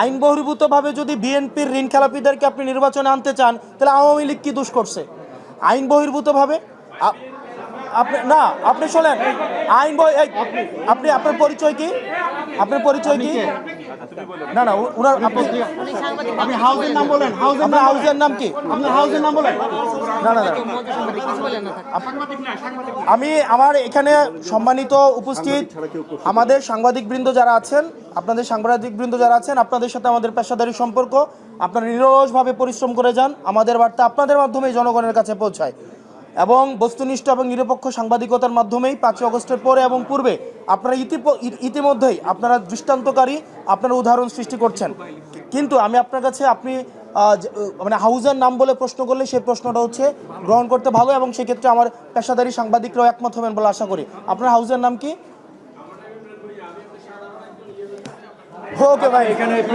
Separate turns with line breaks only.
আইন বহির্ভূতভাবে যদি বিএনপির ঋণ খেলাপিদেরকে আপনি নির্বাচনে আনতে চান, তাহলে আওয়ামী লীগ কি দোষ করছে? আইন বহির্ভূতভাবে আপনি না, আপনি শোনেন, আপনি আপনার পরিচয় কি? আপনার পরিচয় কি? না না, ওনার আপনি হাউজের নাম বলেন। হাউজের নাম কি? আপনার হাউজের নাম বলেন। না না না, আমি আমার এখানে সম্মানিত উপস্থিত আমাদের সাংবাদিকবৃন্দ যারা আছেন, আপনাদের সাংবাদিকবৃন্দ যারা আছেন, আপনাদের সাথে আমাদের পেশাদারি সম্পর্ক। আপনারা নিরলসভাবে পরিশ্রম করে যান, আমাদের বার্তা আপনাদের মাধ্যমেই জনগণের কাছে পৌঁছায় এবং বস্তুনিষ্ঠ এবং নিরপেক্ষ সাংবাদিকতার মাধ্যমেই 5 আগস্টের পরে এবং পূর্বে আপনারা ইতিমধ্যেই আপনারা দৃষ্টান্তকারী, আপনারা উদাহরণ সৃষ্টি করছেন। কিন্তু আমি আপনার কাছে, আপনি মানে হাউজের নাম বলে প্রশ্ন করলে সেই প্রশ্নটা হচ্ছে গ্রহণ করতে ভালো, এবং সেক্ষেত্রে আমার পেশাদারি সাংবাদিকরাও একমত হবেন বলে আশা করি। আপনার হাউজের নাম কি? ওকে ভাই, এখানে